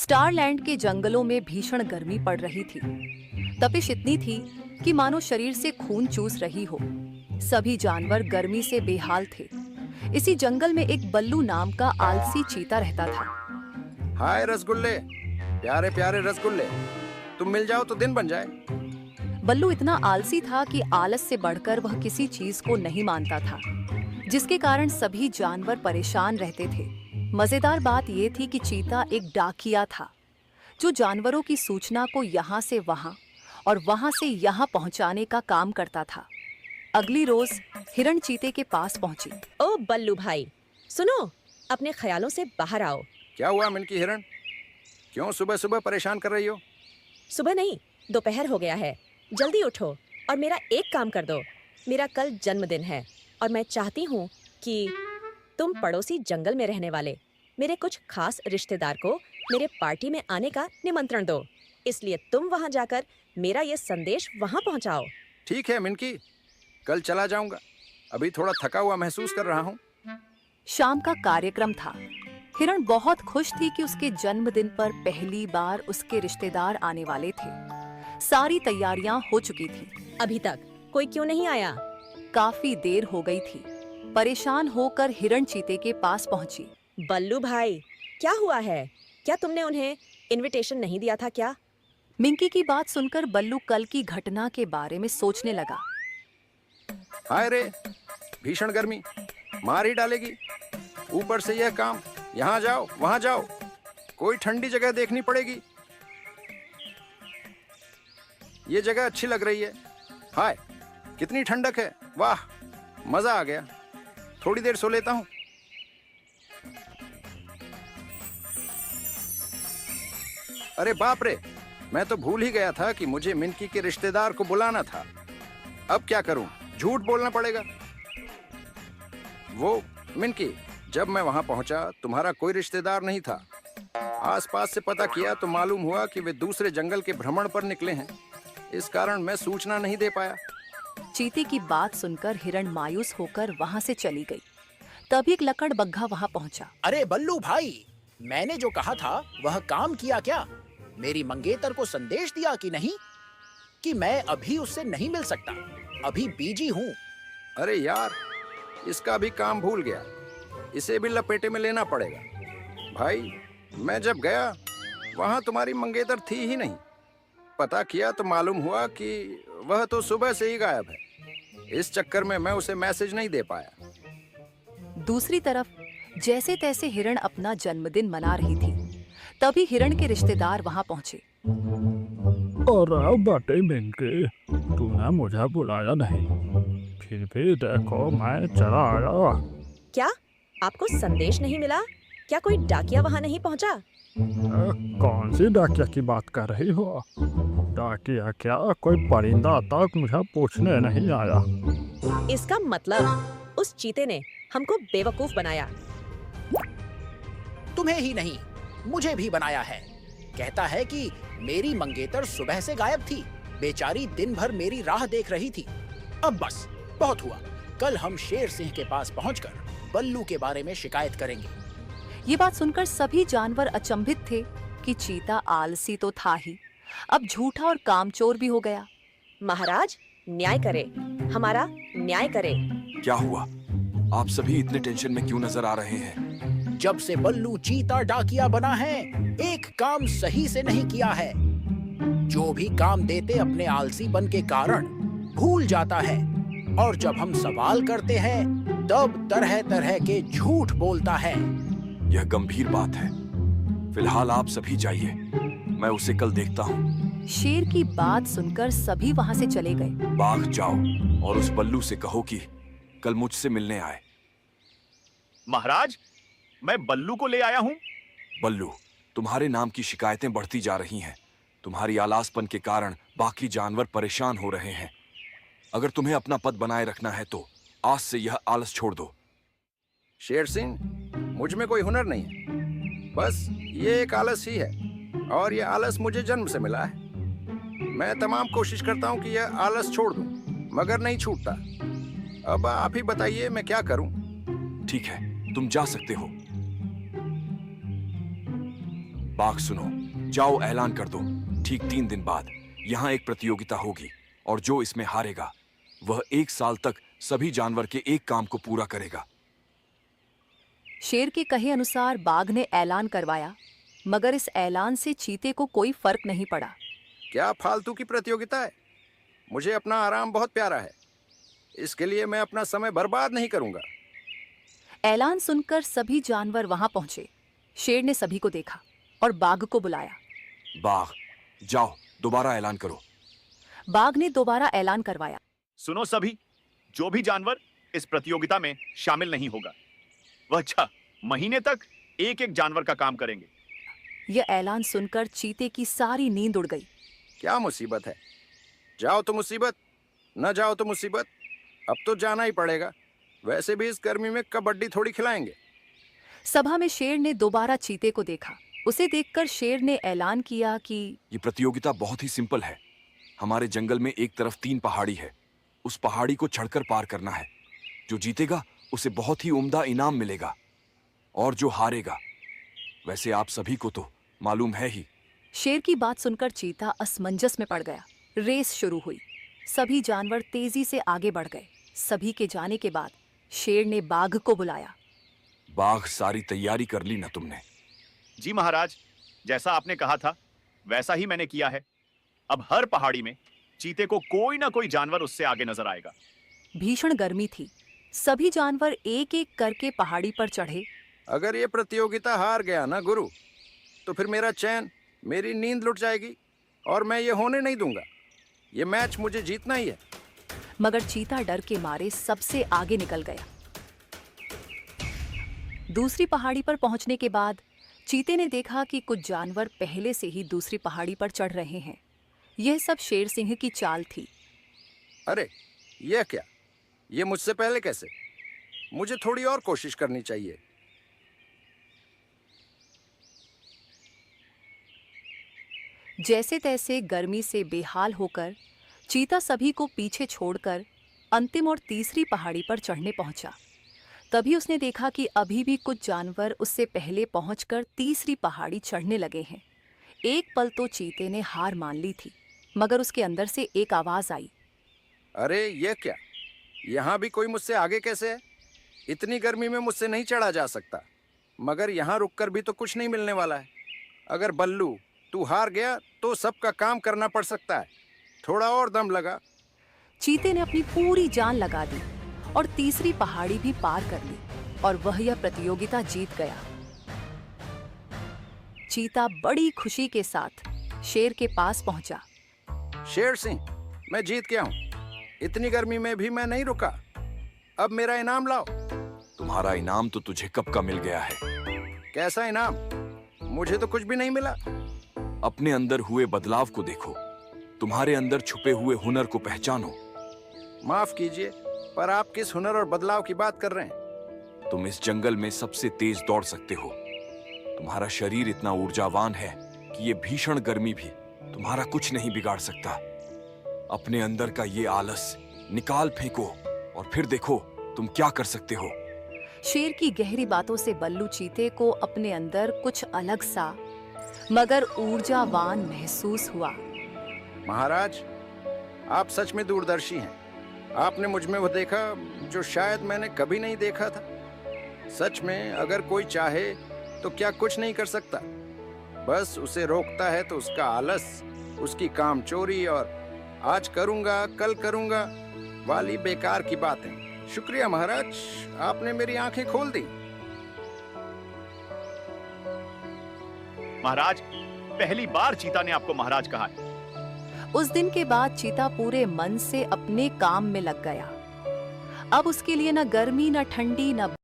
स्टारलैंड के जंगलों में भीषण गर्मी पड़ रही थी। तपिश इतनी थी कि मानो शरीर से खून चूस रही हो। सभी जानवर गर्मी से बेहाल थे। इसी जंगल में एक बल्लू नाम का आलसी चीता रहता था। हाय रसगुल्ले, प्यारे प्यारे रसगुल्ले, तुम मिल जाओ तो दिन बन जाए। बल्लू इतना आलसी था कि आलस से बढ़कर वह किसी चीज को नहीं मानता था, जिसके कारण सभी जानवर परेशान रहते थे। मजेदार बात यह थी कि चीता एक डाकिया था, जो जानवरों की सूचना को यहाँ से वहाँ और वहाँ से यहाँ पहुँचाने का काम करता था। अगली रोज हिरण चीते के पास पहुंची। ओ बल्लू भाई, सुनो, अपने ख्यालों से बाहर आओ। क्या हुआ मिनकी हिरण, क्यों सुबह सुबह परेशान कर रही हो? सुबह नहीं, दोपहर हो गया है। जल्दी उठो और मेरा एक काम कर दो। मेरा कल जन्मदिन है और मैं चाहती हूँ कि तुम पड़ोसी जंगल में रहने वाले मेरे कुछ खास रिश्तेदार को मेरे पार्टी में आने का निमंत्रण दो। इसलिए तुम वहाँ जाकर मेरा ये संदेश वहाँ पहुँचाओ। ठीक है मिनकी, कल चला जाऊंगा। अभी थोड़ा थका हुआ महसूस कर रहा हूँ। शाम का कार्यक्रम था। हिरण बहुत खुश थी कि उसके जन्मदिन पर पहली बार उसके रिश्तेदार आने वाले थे। सारी तैयारियां हो चुकी थी। अभी तक कोई क्यों नहीं आया? काफी देर हो गई थी। परेशान होकर हिरण चीते के पास पहुंची। बल्लू भाई, क्या हुआ है? क्या तुमने उन्हें इनविटेशन नहीं दिया था क्या? मिंकी की बात सुनकर बल्लू कल की घटना के बारे में सोचने लगा। हाय रे, भीषण गर्मी मार ही डालेगी। ऊपर से यह काम, यहाँ जाओ वहाँ जाओ, कोई ठंडी जगह देखनी पड़ेगी। ये जगह अच्छी लग रही है। हाय, कितनी ठंडक है, वाह मजा आ गया। थोड़ी देर सो लेता हूँ। अरे बाप रे, मैं तो भूल ही गया था कि मुझे मिनकी के रिश्तेदार को बुलाना था। अब क्या करूं, झूठ बोलना पड़ेगा। वो मिनकी, जब मैं वहां पहुंचा तुम्हारा कोई रिश्तेदार नहीं था। आसपास से पता किया तो मालूम हुआ कि वे दूसरे जंगल के भ्रमण पर निकले हैं। इस कारण मैं सूचना नहीं दे पाया। चीते की बात सुनकर हिरण मायूस होकर वहां से चली गई। तभी एक लकड़बग्घा वहां पहुंचा। अरे बल्लू भाई, मैंने जो कहा था वह काम किया क्या? मेरी मंगेतर को संदेश दिया कि नहीं कि मैं अभी उससे नहीं मिल सकता, अभी बिजी हूँ। अरे यार, इसका भी काम भूल गया। इसे भी लपेटे में लेना पड़ेगा। भाई, मैं जब गया वहां तुम्हारी मंगेतर थी ही नहीं। पता किया तो मालूम हुआ कि वह तो सुबह से ही गायब है। इस चक्कर में मैं उसे मैसेज नहीं दे पाया। दूसरी तरफ जैसे तैसे हिरण अपना जन्मदिन मना रही थी। तभी हिरण के रिश्तेदार वहां पहुंचे। और बटे मिनके, तूने मुझे बुलाया नहीं, फिर भी देखो मैं चला आया। क्या आपको संदेश नहीं मिला? क्या कोई डाकिया वहाँ नहीं पहुँचा? कौन सी डाकिया की बात कर रही हो? डाकिया क्या, कोई परिंदा तक मुझे पूछने नहीं आया। इसका मतलब उस चीते ने हमको बेवकूफ बनाया। तुम्हें ही नहीं, मुझे भी बनाया है। कहता है कि मेरी मंगेतर सुबह से गायब थी। बेचारी दिन भर मेरी राह देख रही थी। अब बस बहुत हुआ। कल हम शेर सिंह के पास पहुंचकर बल्लू के बारे में शिकायत करेंगे। ये बात सुनकर सभी जानवर अचंभित थे कि चीता आलसी तो था ही, अब झूठा और कामचोर भी हो गया। महाराज, न्याय करे, हमारा न्याय करे। क्या हुआ? आप सभी इतने टेंशन में क्यों नजर आ रहे हैं? जब से बल्लू चीता डाकिया बना है, एक काम सही से नहीं किया है। जो भी काम देते अपने आलसीपन के कारण भूल जाता है, और जब हम सवाल करते हैं तब तरह तरह के झूठ बोलता है। यह गंभीर बात है। फिलहाल आप सभी जाइए, मैं उसे कल देखता हूँ। शेर की बात सुनकर सभी वहां से चले गए। बाग जाओ और उस बल्लू से कहो कि कल मुझसे मिलने आए। महाराज, मैं बल्लू को ले आया हूँ। बल्लू, तुम्हारे नाम की शिकायतें बढ़ती जा रही हैं। तुम्हारी आलसपन के कारण बाकी जानवर परेशान हो रहे हैं। अगर तुम्हें अपना पद बनाए रखना है तो आज से यह आलस छोड़ दो। शेर सिंह, मुझ में कोई हुनर नहीं है, बस ये एक आलस ही है, और ये आलस मुझे जन्म से मिला है। मैं तमाम कोशिश करता हूँ कि यह आलस छोड़ दूं, मगर नहीं छूटता। अब आप ही बताइए मैं क्या करूं? ठीक है, तुम जा सकते हो। बाघ सुनो, जाओ ऐलान कर दो, ठीक 3 दिन बाद यहाँ एक प्रतियोगिता होगी और जो इसमें हारेगा वह 1 साल तक सभी जानवर के एक काम को पूरा करेगा। शेर के कहे अनुसार बाघ ने ऐलान करवाया, मगर इस ऐलान से चीते को कोई फर्क नहीं पड़ा। क्या फालतू की प्रतियोगिता है? मुझे अपना आराम बहुत प्यारा है, इसके लिए मैं अपना समय बर्बाद नहीं करूंगा। ऐलान सुनकर सभी जानवर वहां पहुंचे। शेर ने सभी को देखा और बाघ को बुलाया। बाघ, जाओ दोबारा ऐलान करो। बाघ ने दोबारा ऐलान करवाया। सुनो सभी, जो भी जानवर इस प्रतियोगिता में शामिल नहीं होगा वह 6 महीने तक एक एक जानवर का काम करेंगे। यह ऐलान सुनकर चीते की सारी नींद उड़ गई। क्या मुसीबत है? जाओ तो मुसीबत, न जाओ तो मुसीबत। अब तो जाना ही पड़ेगा, वैसे भी इस गर्मी में कबड्डी थोड़ी खिलाएंगे। सभा में शेर ने दोबारा चीते को देखा। उसे देखकर शेर ने ऐलान किया कि ये प्रतियोगिता बहुत ही सिंपल है। हमारे जंगल में एक तरफ 3 पहाड़ी है, उस पहाड़ी को चढ़कर पार करना है। जो जीतेगा उसे बहुत ही उम्दा इनाम मिलेगा और जो हारेगा, वैसे आप सभी को तो मालूम है ही। शेर की बात सुनकर चीता असमंजस में पड़ गया। रेस शुरू हुई। सभी जानवर तेजी से आगे बढ़ गए। सभी के जाने के बाद शेर ने बाघ को बुलाया। बाघ, सारी तैयारी कर ली ना तुमने? जी महाराज, जैसा आपने कहा था वैसा ही मैंने किया है। अब हर पहाड़ी में चीते को कोई ना कोई जानवर उससे आगे नजर आएगा। भीषण गर्मी थी। सभी जानवर एक एक करके पहाड़ी पर चढ़े। अगर ये प्रतियोगिता हार गया ना गुरु, तो फिर मेरा चैन, मेरी नींद लुट जाएगी और मैं ये होने नहीं दूंगा। ये मैच मुझे जीतना ही है। मगर चीता डर के मारे सबसे आगे निकल गया। दूसरी पहाड़ी पर पहुंचने के बाद चीते ने देखा कि कुछ जानवर पहले से ही दूसरी पहाड़ी पर चढ़ रहे हैं। यह सब शेर सिंह की चाल थी। अरे यह क्या? ये मुझसे पहले कैसे? मुझे थोड़ी और कोशिश करनी चाहिए। जैसे तैसे गर्मी से बेहाल होकर चीता सभी को पीछे छोड़कर अंतिम और तीसरी पहाड़ी पर चढ़ने पहुंचा। तभी उसने देखा कि अभी भी कुछ जानवर उससे पहले पहुंचकर तीसरी पहाड़ी चढ़ने लगे हैं। एक पल तो चीते ने हार मान ली थी, मगर उसके अंदर से एक आवाज आई। अरे यह क्या? यहाँ भी कोई मुझसे आगे कैसे है? इतनी गर्मी में मुझसे नहीं चढ़ा जा सकता। मगर यहाँ रुककर भी तो कुछ नहीं मिलने वाला है। अगर बल्लू तू हार गया तो सबका काम करना पड़ सकता है। थोड़ा और दम लगा। चीते ने अपनी पूरी जान लगा दी और तीसरी पहाड़ी भी पार कर ली और वह यह प्रतियोगिता जीत गया। चीता बड़ी खुशी के साथ शेर के पास पहुंचा। शेर सिंह, मैं जीत गया हूँ। इतनी गर्मी में भी मैं नहीं रुका। अब मेरा इनाम लाओ। तुम्हारा इनाम तो तुझे कब का मिल गया है। कैसा इनाम? मुझे तो कुछ भी नहीं मिला। अपने अंदर हुए बदलाव को देखो, तुम्हारे अंदर छुपे हुए हुनर को पहचानो। माफ कीजिए, पर आप किस हुनर और बदलाव की बात कर रहे हैं? तुम इस जंगल में सबसे तेज दौड़ सकते हो। तुम्हारा शरीर इतना ऊर्जावान है कि ये भीषण गर्मी भी तुम्हारा कुछ नहीं बिगाड़ सकता। अपने अंदर का ये आलस निकाल फेंको और फिर देखो तुम क्या कर सकते हो। शेर की गहरी बातों से बल्लू चीते को अपने अंदर कुछ अलग सा मगर ऊर्जावान महसूस हुआ। महाराज, आप सच में दूरदर्शी हैं। आपने मुझ में वो देखा जो शायद मैंने कभी नहीं देखा था। सच में अगर कोई चाहे तो क्या कुछ नहीं कर सकता। बस उसे रोकता है तो उसका आलस, उसकी कामचोरी और आज करूंगा कल करूंगा वाली बेकार की बातें। शुक्रिया महाराज, आपने मेरी आंखें खोल दी। महाराज, पहली बार चीता ने आपको महाराज कहा है। उस दिन के बाद चीता पूरे मन से अपने काम में लग गया। अब उसके लिए न गर्मी, न ठंडी, न